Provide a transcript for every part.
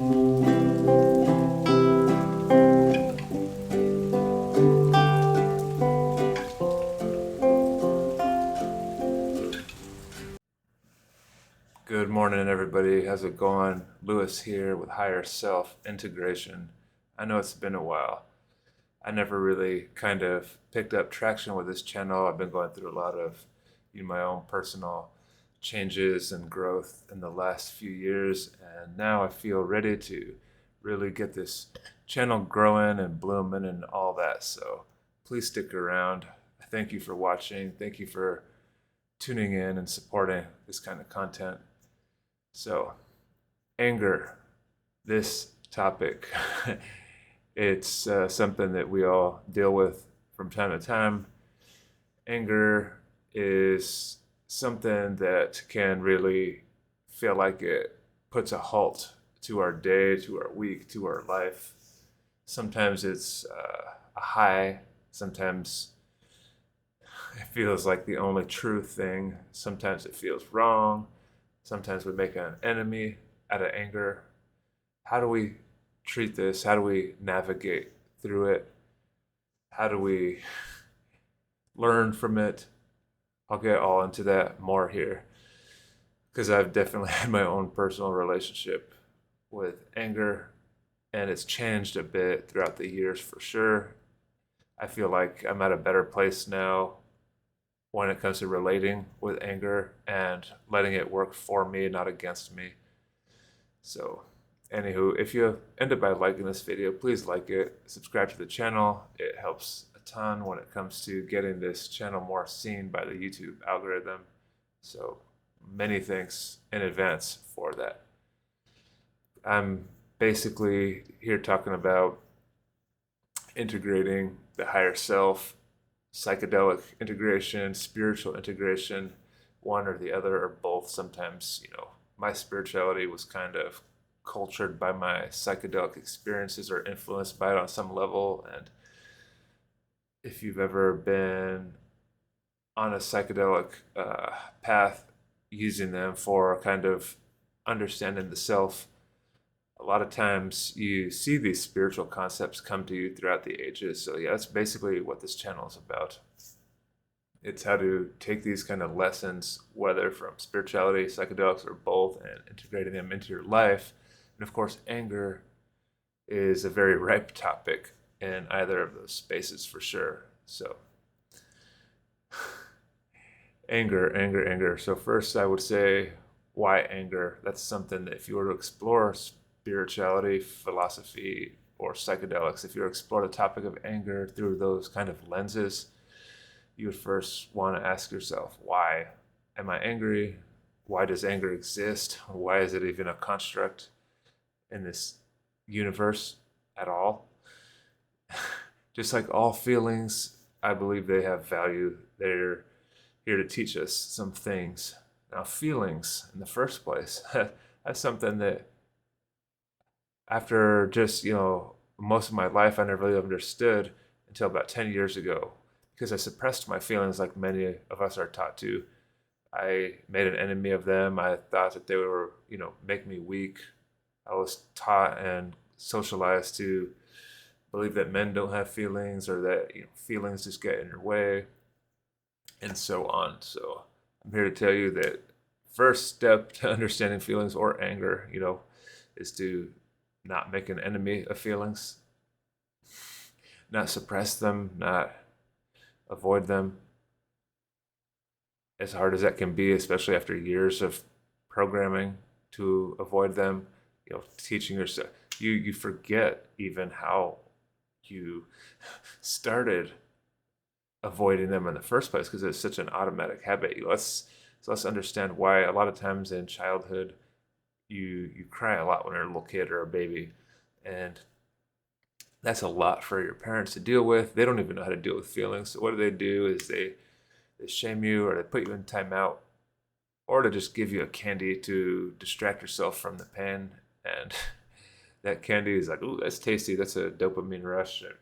Good morning, everybody. How's it going? Lewis here with Higher Self Integration. I know it's been a while. I never really kind of picked up traction with this channel. I've been going through a lot of my own personal changes and growth in the last few years, and now I feel ready to really get this channel growing and blooming and all that. So please stick around. Thank you for watching. Thank you for tuning in and supporting this kind of content. So, anger, this topic, it's something that we all deal with from time to time. Anger is something that can really feel like it puts a halt to our day, to our week, to our life. Sometimes it's a high, sometimes it feels like the only true thing, sometimes it feels wrong. Sometimes we make an enemy out of anger. How do we treat this? How do we navigate through it? How do we learn from it? I'll get all into that more here because I've definitely had my own personal relationship with anger, and it's changed a bit throughout the years for sure. I feel like I'm at a better place now when it comes to relating with anger and letting it work for me, not against me. So, anywho, if you end up by liking this video, please like it, subscribe to the channel. It helps a ton when it comes to getting this channel more seen by the YouTube algorithm. So, many thanks in advance for that. I'm basically here talking about integrating the higher self, psychedelic integration, spiritual integration, one or the other or both. Sometimes, my spirituality was kind of cultured by my psychedelic experiences or influenced by it on some level. And if you've ever been on a psychedelic path, using them for kind of understanding the self, a lot of times you see these spiritual concepts come to you throughout the ages. So yeah, that's basically what this channel is about. It's how to take these kind of lessons, whether from spirituality, psychedelics, or both, and integrating them into your life. And of course, anger is a very ripe topic in either of those spaces for sure. So anger. So first I would say, why anger? That's something that if you were to explore spirituality, philosophy, or psychedelics, if you were to explore the topic of anger through those kind of lenses, you would first want to ask yourself, why am I angry? Why does anger exist? Why is it even a construct in this universe at all? Just like all feelings, I believe they have value. They're here to teach us some things. Now, feelings in the first place, that's something that after just, most of my life, I never really understood until about 10 years ago because I suppressed my feelings like many of us are taught to. I made an enemy of them. I thought that they were, make me weak. I was taught and socialized to believe that men don't have feelings or that feelings just get in your way and so on. So I'm here to tell you that first step to understanding feelings or anger, is to not make an enemy of feelings, not suppress them, not avoid them. As hard as that can be, especially after years of programming to avoid them, teaching yourself, you forget even how you started avoiding them in the first place because it's such an automatic habit. Let's understand why a lot of times in childhood you cry a lot when you're a little kid or a baby, and that's a lot for your parents to deal with. They don't even know how to deal with feelings. So what do is they shame you or they put you in timeout or to just give you a candy to distract yourself from the pain. And that candy is like, ooh, that's tasty. That's a dopamine rush. It,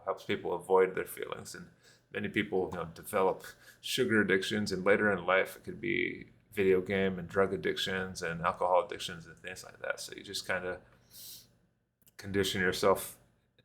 helps people avoid their feelings. And many people, develop sugar addictions. And later in life, it could be video game and drug addictions and alcohol addictions and things like that. So you just kind of condition yourself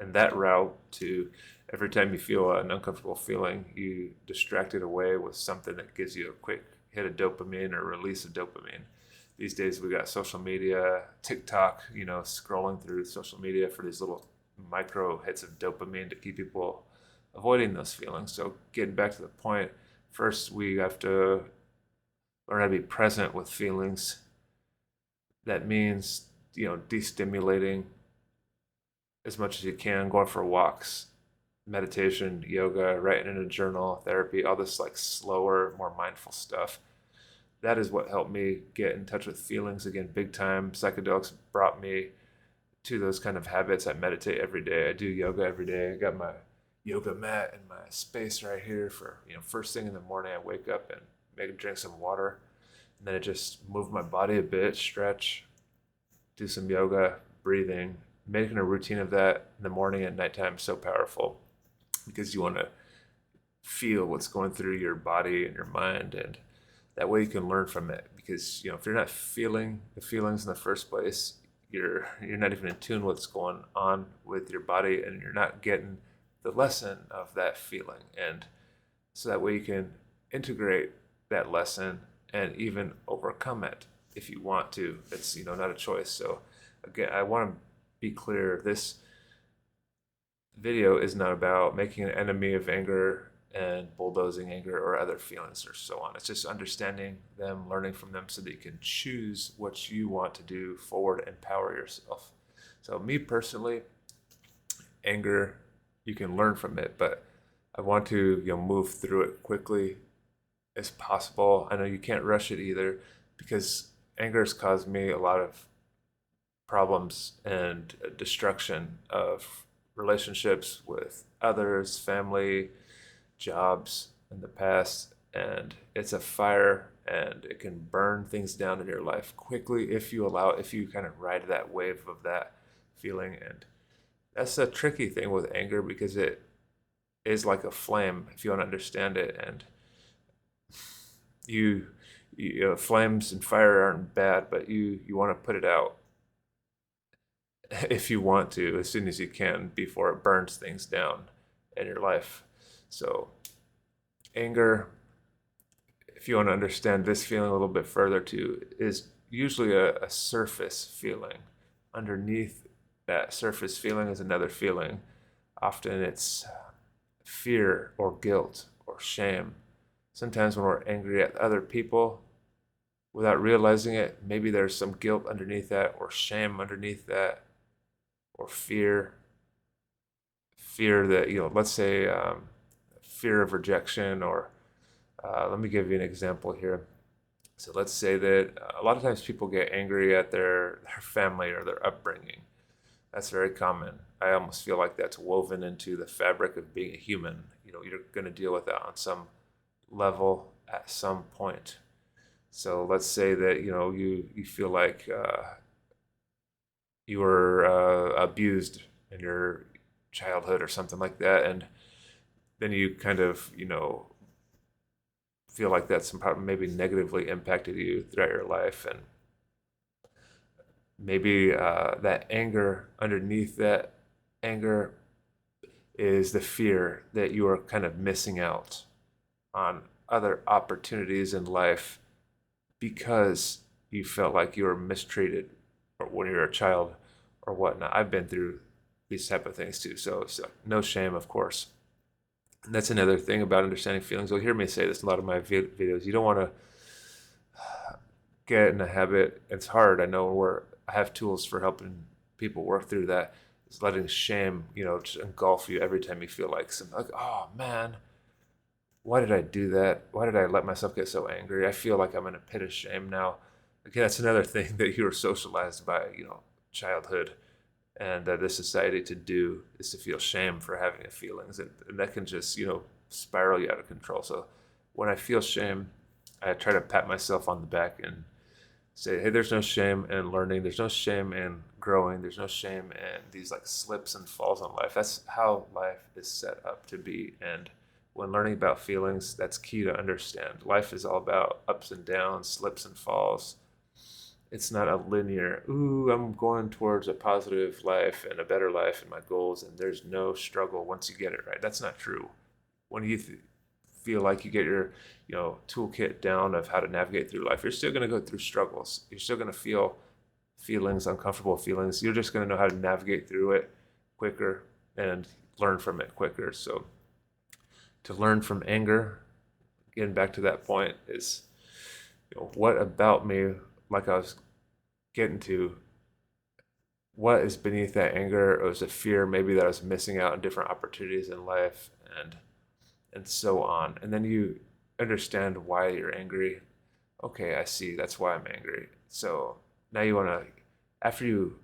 in that route to every time you feel an uncomfortable feeling, you distract it away with something that gives you a quick hit of dopamine or release of dopamine. These days we got social media, TikTok, scrolling through social media for these little micro hits of dopamine to keep people avoiding those feelings. So getting back to the point, first we have to learn how to be present with feelings. That means, destimulating as much as you can, going for walks, meditation, yoga, writing in a journal, therapy, all this like slower, more mindful stuff. That is what helped me get in touch with feelings again, big time. Psychedelics brought me to those kind of habits. I meditate every day. I do yoga every day. I got my yoga mat in my space right here for, first thing in the morning, I wake up and drink some water. And then I just move my body a bit, stretch, do some yoga, breathing. Making a routine of that in the morning and nighttime is so powerful because you want to feel what's going through your body and your mind, and that way you can learn from it. Because if you're not feeling the feelings in the first place, you're not even in tune with what's going on with your body, and you're not getting the lesson of that feeling. And so that way you can integrate that lesson and even overcome it if you want to. It's not a choice. So again, I want to be clear, this video is not about making an enemy of anger and bulldozing anger or other feelings or so on. It's just understanding them, learning from them so that you can choose what you want to do forward, empower yourself. So me personally, anger, you can learn from it, but I want to move through it quickly as possible. I know you can't rush it either, because anger has caused me a lot of problems and destruction of relationships with others, family, jobs in the past. And it's a fire, and it can burn things down in your life quickly if you kind of ride that wave of that feeling. And that's a tricky thing with anger, because it is like a flame if you don't understand it. And flames and fire aren't bad, but you want to put it out if you want to, as soon as you can, before it burns things down in your life. So anger, if you want to understand this feeling a little bit further too, is usually a surface feeling. Underneath that surface feeling is another feeling. Often it's fear or guilt or shame. Sometimes when we're angry at other people, without realizing it, maybe there's some guilt underneath that, or shame underneath that, or fear that, let's say fear of rejection, or let me give you an example here. So let's say that a lot of times people get angry at their family or their upbringing. That's very common. I almost feel like that's woven into the fabric of being a human. You're going to deal with that on some level at some point. So let's say that you feel like you were abused in your childhood or something like that, and then you kind of feel like that's maybe negatively impacted you throughout your life. And maybe that anger, underneath that anger, is the fear that you are kind of missing out on other opportunities in life because you felt like you were mistreated or when you were a child or whatnot. I've been through these type of things too. So no shame, of course. And that's another thing about understanding feelings. You'll hear me say this in a lot of my videos. You don't want to get in a habit. It's hard. I know I have tools for helping people work through that. It's letting shame, just engulf you every time you feel like oh man, why did I do that? Why did I let myself get so angry? I feel like I'm in a pit of shame now. Again, that's another thing that you were socialized by, childhood and the society to do, is to feel shame for having feelings. And that can just, spiral you out of control. So when I feel shame, I try to pat myself on the back and say, hey, there's no shame in learning. There's no shame in growing. There's no shame in these like slips and falls in life. That's how life is set up to be. And when learning about feelings, that's key to understand. Life is all about ups and downs, slips and falls. It's not a linear, ooh, I'm going towards a positive life and a better life and my goals, and there's no struggle once you get it right. That's not true. When you feel like you get your, toolkit down of how to navigate through life, you're still going to go through struggles. You're still going to feel feelings, uncomfortable feelings. You're just going to know how to navigate through it quicker and learn from it quicker. So to learn from anger, getting back to that point, is what about me, like I was getting to, what is beneath that anger? Or was it fear maybe that I was missing out on different opportunities in life, and so on. And then you understand why you're angry. Okay, I see. That's why I'm angry. So now you want to, after you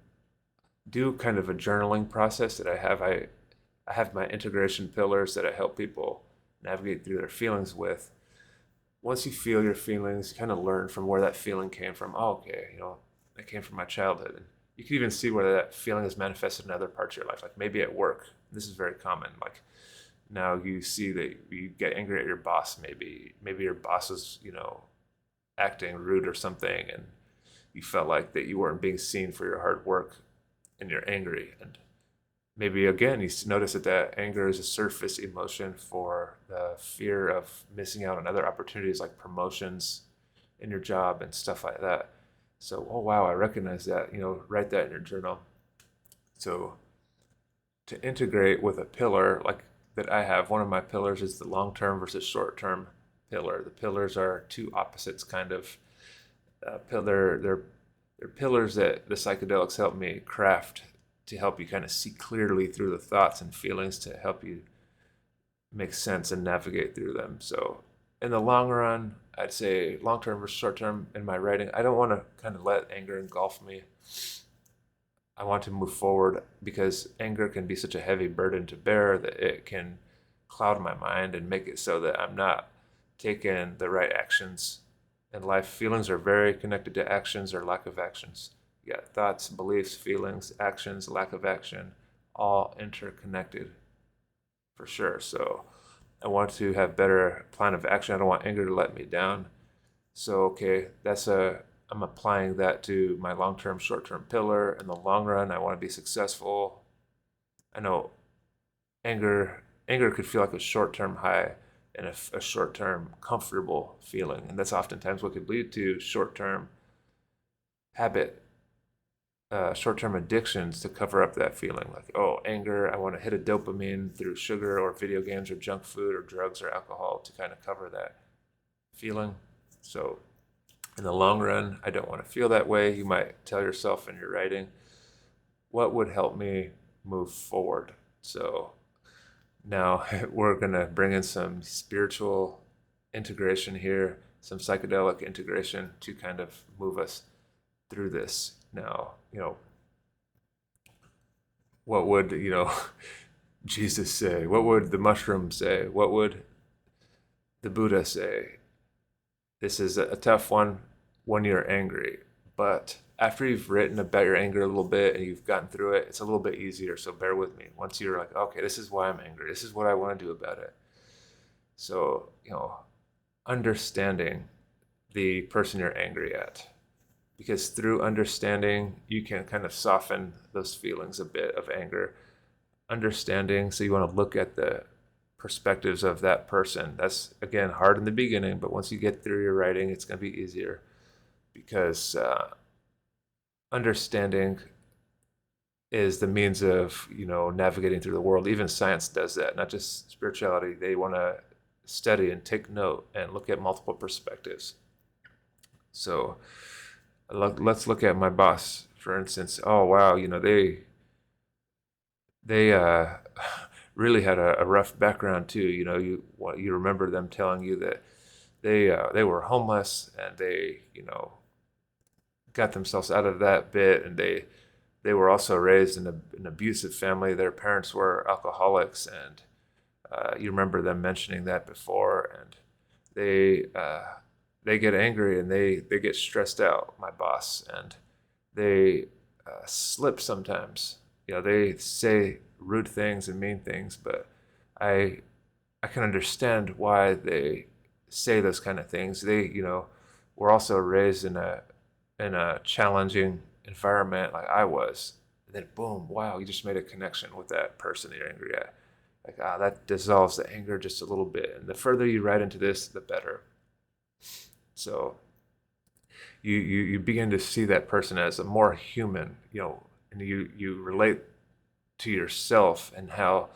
do kind of a journaling process that I have my integration pillars that I help people navigate through their feelings with. Once you feel your feelings, you kind of learn from where that feeling came from. Oh, okay, that came from my childhood. And you can even see where that feeling is manifested in other parts of your life, like maybe at work. This is very common. Like now you see that you get angry at your boss. Maybe your boss was, acting rude or something, and you felt like that you weren't being seen for your hard work, and you're angry. And maybe again you notice that anger is a surface emotion for the fear of missing out on other opportunities like promotions in your job and stuff like that. So, oh wow, I recognize that. Write that in your journal. So to integrate with a pillar like that, I have one of my pillars is the long-term versus short-term pillar. The pillars are two opposites kind of pillar. They're pillars that the psychedelics help me craft to help you kind of see clearly through the thoughts and feelings, to help you make sense and navigate through them. So in the long run, I'd say long term versus short term in my writing, I don't want to kind of let anger engulf me. I want to move forward because anger can be such a heavy burden to bear that it can cloud my mind and make it so that I'm not taking the right actions in life. Feelings are very connected to actions or lack of actions. You got thoughts, beliefs, feelings, actions, lack of action, all interconnected for sure. So I want to have better plan of action. I don't want anger to let me down. So okay, I'm applying that to my long-term, short-term pillar. In the long run, I want to be successful. I know anger could feel like a short-term high and a short-term comfortable feeling, and that's oftentimes what could lead to short-term habit, short-term addictions to cover up that feeling. Like, oh, anger, I want to hit a dopamine through sugar or video games or junk food or drugs or alcohol to kind of cover that feeling. So in the long run, I don't want to feel that way. You might tell yourself in your writing, what would help me move forward? So now we're going to bring in some spiritual integration here, some psychedelic integration to kind of move us through this. Now, what would, Jesus say? What would the mushroom say? What would the Buddha say? This is a tough one when you're angry, but after you've written about your anger a little bit and you've gotten through it, it's a little bit easier. So bear with me. Once you're like, okay, this is why I'm angry. This is what I want to do about it. So, understanding the person you're angry at, because through understanding, you can kind of soften those feelings a bit of anger. Understanding, so you want to look at the perspectives of that person. That's, again, hard in the beginning, but once you get through your writing, it's going to be easier because understanding is the means of, navigating through the world. Even science does that, not just spirituality. They want to study and take note and look at multiple perspectives. So let's look at my boss, for instance. Oh, wow, they really had a rough background too. You remember them telling you that they were homeless and they got themselves out of that bit, and they were also raised in an abusive family. Their parents were alcoholics, and you remember them mentioning that before. And they get angry and they get stressed out. My boss, and they slip sometimes. They say rude things and mean things, but I I can understand why they say those kind of things. They were also raised in in a challenging environment like I was, and then boom, wow, you just made a connection with that person that you're angry at. Like, that dissolves the anger just a little bit. And the further you write into this, the better. So you begin to see that person as a more human, and you relate to yourself and how,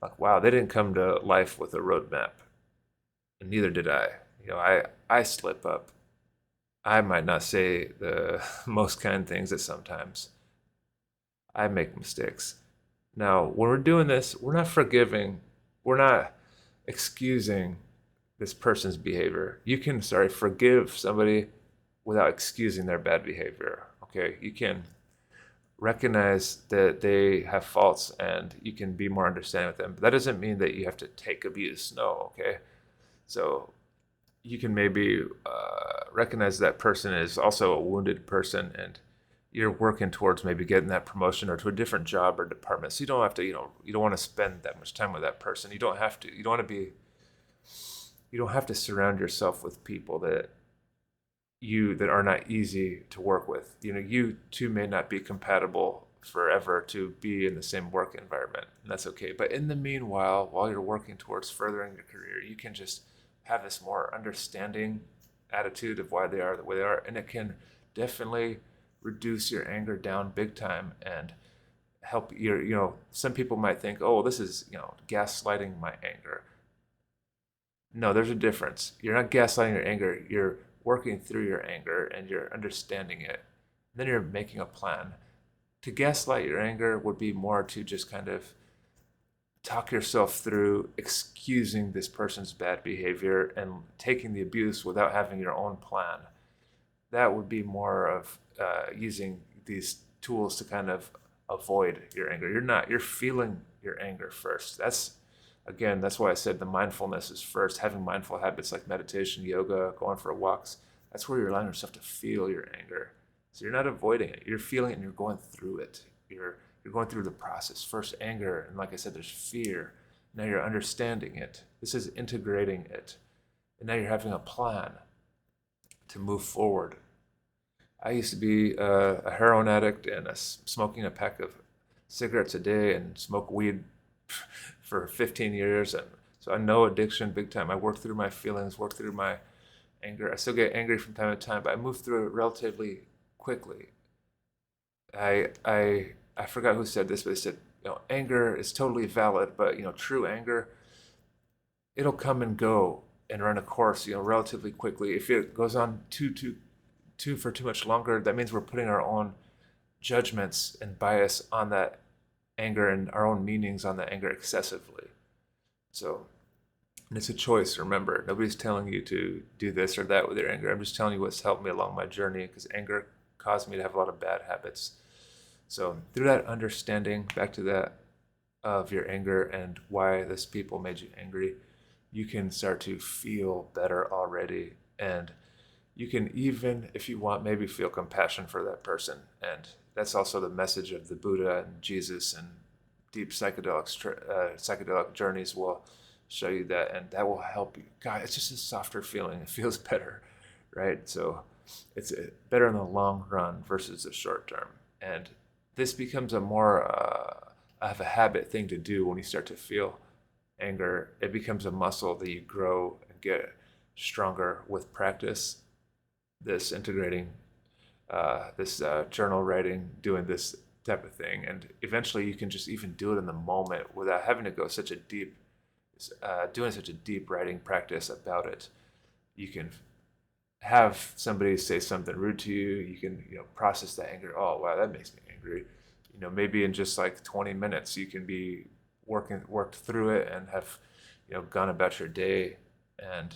like, wow, they didn't come to life with a roadmap, and neither did I. I slip up. I might not say the most kind things at sometimes. I make mistakes. Now, when we're doing this, we're not forgiving, we're not excusing this person's behavior. You can, forgive somebody without excusing their bad behavior. Okay, you can recognize that they have faults and you can be more understanding with them. But that doesn't mean that you have to take abuse. No, okay. So you can maybe recognize that person is also a wounded person, and you're working towards maybe getting that promotion or to a different job or department. So you don't have to, you don't want to spend that much time with that person. You don't have to. You don't want to be. You don't have to surround yourself with people that are not easy to work with. You two may not be compatible forever to be in the same work environment, and that's okay. But in the meanwhile, while you're working towards furthering your career, you can just have this more understanding attitude of why they are the way they are, and it can definitely reduce your anger down big time and help some people might think, oh, this is, gaslighting my anger. No, there's a difference. You're not gaslighting your anger. You're working through your anger and you're understanding it. Then you're making a plan. To gaslight your anger would be more to just kind of talk yourself through excusing this person's bad behavior and taking the abuse without having your own plan. That would be more of using these tools to kind of avoid your anger. You're feeling your anger first. That's why I said the mindfulness is first. Having mindful habits like meditation, yoga, going for walks, that's where you're allowing yourself to feel your anger. So you're not avoiding it. You're feeling it and you're going through it. You're going through the process. First anger, and like I said, there's fear. Now you're understanding it. This is integrating it. And now you're having a plan to move forward. I used to be a heroin addict and smoking a pack of cigarettes a day and smoke weed for 15 years. And so I know addiction big time. I worked through my feelings, worked through my anger. I still get angry from time to time, but I moved through it relatively quickly. I forgot who said this, but they said, anger is totally valid, but true anger, it'll come and go and run a course, relatively quickly. If it goes on for too much longer, that means we're putting our own judgments and bias on that anger and our own meanings on that anger excessively. So, and it's a choice. Remember, nobody's telling you to do this or that with your anger. I'm just telling you what's helped me along my journey, because anger caused me to have a lot of bad habits. So through that understanding, back to that, of your anger and why this people made you angry, you can start to feel better already. And you can even, if you want, maybe feel compassion for that person. And that's also the message of the Buddha and Jesus, and deep psychedelic journeys will show you that, and that will help you. God, it's just a softer feeling. It feels better, right? So it's better in the long run versus the short term. And this becomes a more of a habit thing to do when you start to feel anger. It becomes a muscle that you grow and get stronger with practice. This integrating, this journal writing, doing this type of thing, and eventually you can just even do it in the moment without having to go doing such a deep writing practice about it. You can have somebody say something rude to you. You can process that anger. Oh wow, that makes me angry. Maybe in just like 20 minutes you can be worked through it and have gone about your day, and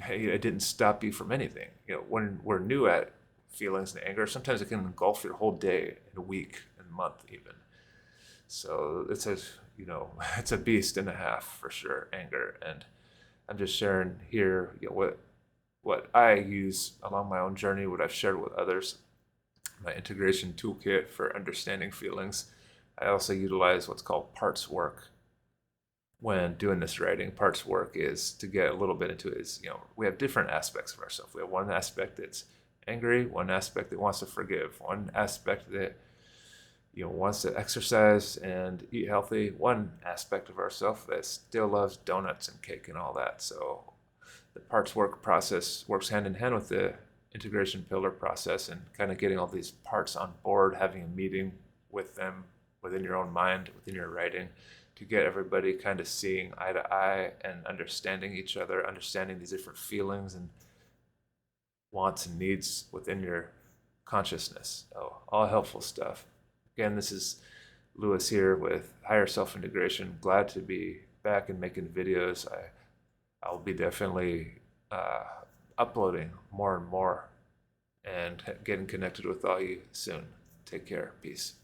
hey, it didn't stop you from anything. When we're new at feelings and anger, sometimes it can engulf your whole day and a week and month even. So it's a beast and a half for sure, anger. And I'm just sharing here what I use along my own journey, what I've shared with others, my integration toolkit for understanding feelings. I also utilize what's called parts work when doing this writing. Parts work is, to get a little bit into it, is we have different aspects of ourselves. We have one aspect that's angry, one aspect that wants to forgive, one aspect that wants to exercise and eat healthy, one aspect of ourselves that still loves donuts and cake and all that. So the parts work process works hand in hand with the integration pillar process, and kind of getting all these parts on board, having a meeting with them within your own mind, within your writing, to get everybody kind of seeing eye to eye and understanding each other, understanding these different feelings and wants and needs within your consciousness. Oh, all helpful stuff. Again, this is Lewis here with Higher Self Integration. Glad to be back and making videos. I'll be definitely uploading more and more and getting connected with all you soon. Take care. Peace.